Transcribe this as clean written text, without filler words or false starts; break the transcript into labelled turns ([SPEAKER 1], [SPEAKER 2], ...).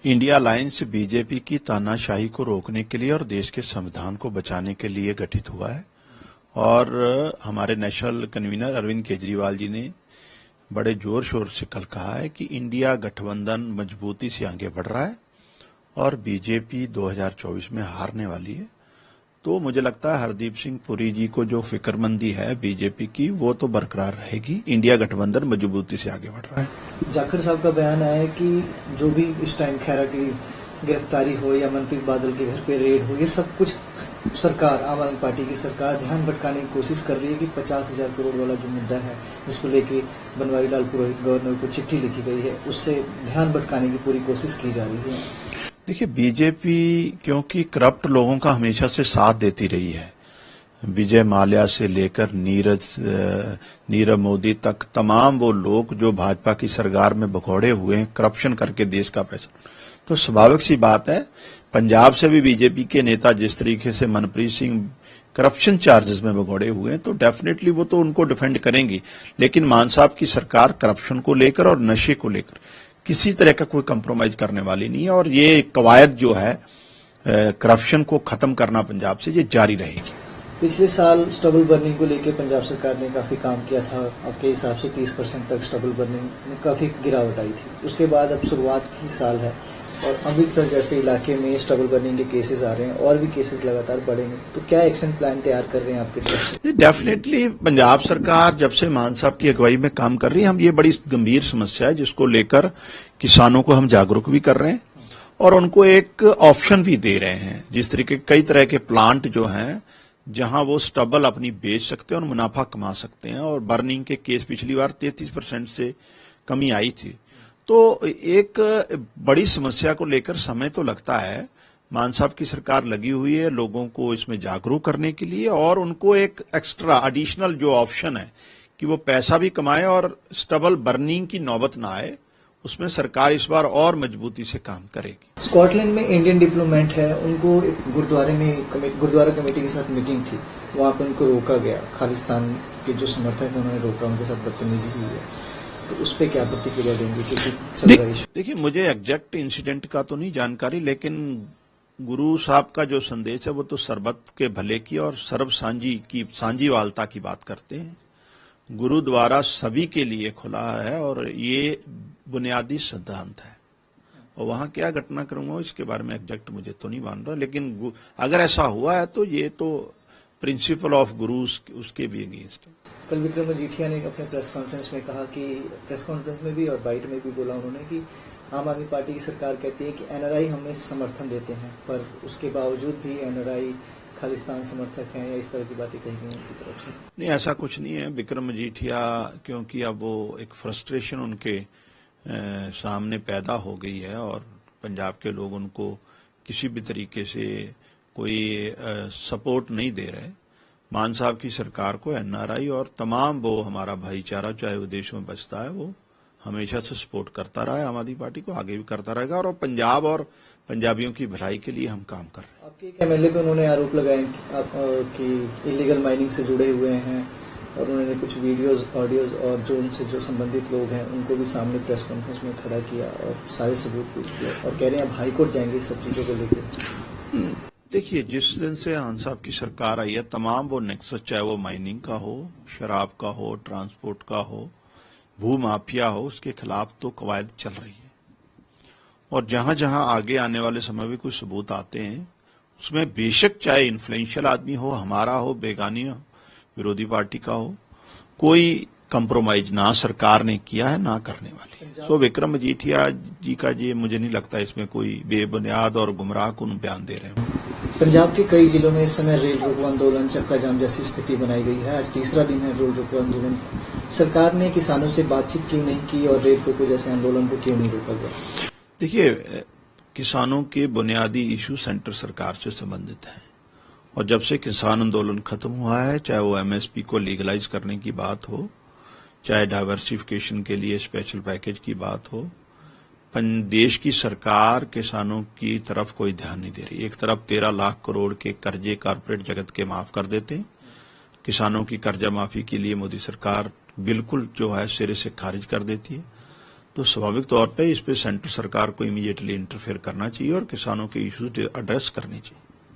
[SPEAKER 1] India alliance BJP की तानाशाही को रोकने के लिए और देश के संविधान को बचाने के लिए गठित हुआ है और हमारे नेशनल कन्वीनर अरविंद केजरीवाल जी ने बड़े जोर शोर से कल कहा है कि इंडिया गठबंधन मजबूती से आगे बढ़ रहा है और बीजेपी 2024 में हारने वाली है। तो मुझे लगता है हरदीप सिंह पुरी जी को जो फिक्रमंदी है बीजेपी की वो तो बरकरार रहेगी। इंडिया गठबंधन मजबूती से आगे बढ़ रहा है।
[SPEAKER 2] जाखड़ साहब का बयान आया है कि जो भी इस टाइम खैरा की गिरफ्तारी हो या मनप्रीत बादल के घर पे रेड हो, ये सब कुछ सरकार, आम आदमी पार्टी की सरकार ध्यान भटकाने की कोशिश कर रही है कि 50,000 करोड़ वाला जो मुद्दा है जिसको लेके बनवारी लाल पुरोहित गवर्नर को चिट्ठी लिखी गई है, उससे ध्यान भटकाने की पूरी कोशिश की जा रही है।
[SPEAKER 1] देखिए, बीजेपी क्योंकि करप्ट लोगों का हमेशा से साथ देती रही है, विजय माल्या से लेकर नीरव मोदी तक तमाम वो लोग जो भाजपा की सरकार में भगोड़े हुए हैं करप्शन करके देश का पैसा, तो स्वाभाविक सी बात है पंजाब से भी बीजेपी के नेता जिस तरीके से मनप्रीत सिंह करप्शन चार्जेस में भगोड़े हुए हैं तो डेफिनेटली वो तो उनको डिफेंड करेंगी। लेकिन मान साहब की सरकार करप्शन को लेकर और नशे को लेकर किसी तरह का कोई कंप्रोमाइज करने वाली नहीं है और ये कवायद जो है करप्शन को खत्म करना पंजाब से, ये जारी रहेगी।
[SPEAKER 2] पिछले साल स्टबल बर्निंग को लेकर पंजाब सरकार ने काफी काम किया था। आपके हिसाब से 30% तक स्टबल बर्निंग में काफी गिरावट आई थी। उसके बाद अब शुरुआत ही साल है और अमृतसर जैसे इलाके में स्टबल बर्निंग के केसेस आ रहे हैं और भी केसेस लगातार बढ़ेंगे, तो क्या एक्शन प्लान तैयार कर रहे हैं आपके तरफ से?
[SPEAKER 1] डेफिनेटली पंजाब सरकार जब से मान साहब की अगुवाई में काम कर रही है, हम ये बड़ी गंभीर समस्या है जिसको लेकर किसानों को हम जागरूक भी कर रहे हैं और उनको एक ऑप्शन भी दे रहे हैं। जिस तरीके कई तरह के प्लांट जो हैं जहां वो स्टबल अपनी बेच सकते हैं और मुनाफा कमा सकते हैं और बर्निंग के केस पिछली बार 33% से कमी आई थी। तो एक बड़ी समस्या को लेकर समय तो लगता है। मान साहब की सरकार लगी हुई है लोगों को इसमें जागरूक करने के लिए और उनको एक एक्स्ट्रा एडिशनल जो ऑप्शन है कि वो पैसा भी कमाए और स्टबल बर्निंग की नौबत ना आए, उसमें सरकार इस बार और मजबूती से काम करेगी।
[SPEAKER 2] स्कॉटलैंड में इंडियन डिप्लोमेट है, उनको गुरुद्वारा कमेटी के साथ मीटिंग थी, वहां पर उनको रोका गया। खालिस्तान के जो समर्थक हैं उन्होंने रोका, उनके साथ बदतमीजी की है, तो उस पर क्या प्रतिक्रिया देंगे?
[SPEAKER 1] देखिए, मुझे एग्जैक्ट इंसिडेंट का तो नहीं जानकारी, लेकिन गुरु साहब का जो संदेश है वो तो सरबत के भले की और सर्व सांझीवालता की बात करते हैं। गुरुद्वारा सभी के लिए खुला है और ये बुनियादी सिद्धांत है और वहां क्या घटनाक्रम हो इसके बारे में एग्जैक्ट मुझे तो नहीं मान रहा, लेकिन अगर ऐसा हुआ है तो ये तो प्रिंसिपल ऑफ गुरुज उसके भी अगेंस्ट है।
[SPEAKER 2] कल विक्रम मजीठिया ने अपने प्रेस कॉन्फ्रेंस में कहा कि प्रेस कॉन्फ्रेंस में भी और बाइट में भी बोला उन्होंने कि आम आदमी पार्टी की सरकार कहती है कि एनआरआई हमें समर्थन देते हैं, पर उसके बावजूद भी एनआरआई खालिस्तान समर्थक हैं, या इस तरह की बातें कही गई उनकी तरफ से।
[SPEAKER 1] नहीं, ऐसा कुछ नहीं है। विक्रम मजीठिया क्योंकि अब वो एक फ्रस्ट्रेशन उनके सामने पैदा हो गई है और पंजाब के लोग उनको किसी भी तरीके से कोई सपोर्ट नहीं दे रहे। मान साहब की सरकार को एनआरआई और तमाम वो हमारा भाईचारा चाहे विदेशों में बसता है वो हमेशा से सपोर्ट करता रहा है। आम आदमी पार्टी को आगे भी करता रहेगा और पंजाब और पंजाबियों की भलाई के लिए हम काम कर रहे हैं।
[SPEAKER 2] आपके एक एमएलए पे उन्होंने आरोप लगाए कि इलीगल माइनिंग से जुड़े हुए हैं और उन्होंने कुछ वीडियोज, ऑडियोज और जो उनसे जो संबंधित लोग हैं उनको भी सामने प्रेस कॉन्फ्रेंस में खड़ा किया और सारे सबूत पेश किए और कह रहे हैं अब हाईकोर्ट जाएंगे सब चीजों को लेकर।
[SPEAKER 1] देखिए, जिस दिन से खान साहब की सरकार आई है तमाम वो नेक्सस, चाहे वो माइनिंग का हो, शराब का हो, ट्रांसपोर्ट का हो, भू माफिया हो, उसके खिलाफ तो कवायद चल रही है और जहां जहां आगे आने वाले समय में कुछ सबूत आते हैं उसमें बेशक चाहे इन्फ्लुएंशियल आदमी हो, हमारा हो, बेगानी हो, विरोधी पार्टी का हो, कोई कंप्रोमाइज ना सरकार ने किया है ना करने वाली है। सो विक्रम मजीठिया जी का ये मुझे नहीं लगता इसमें कोई बेबुनियाद और गुमराह कुन बयान दे रहे हैं।
[SPEAKER 2] पंजाब के कई जिलों में इस समय रेल रोको आंदोलन, चक्का जाम जैसी स्थिति बनाई गई है। आज तीसरा दिन है रेल रोको आंदोलन। सरकार ने किसानों से बातचीत क्यों नहीं की और रेल रोको जैसे आंदोलन को क्यों नहीं रोका गया?
[SPEAKER 1] देखिए, किसानों के बुनियादी इशू सेंटर सरकार से संबंधित हैं और जब से किसान आंदोलन खत्म हुआ है, चाहे वो एमएसपी को लीगलाइज करने की बात हो, चाहे डाइवर्सिफिकेशन के लिए स्पेशल पैकेज की बात हो, देश की सरकार किसानों की तरफ कोई ध्यान नहीं दे रही। एक तरफ 13 लाख करोड़ के कर्जे कारपोरेट जगत के माफ कर देते हैं, किसानों की कर्जा माफी के लिए मोदी सरकार बिल्कुल जो है सिरे से खारिज कर देती है। तो स्वाभाविक तौर पे इस पे सेंट्रल सरकार को इमीडिएटली इंटरफेयर करना चाहिए और किसानों के इश्यूज एड्रेस करने चाहिए।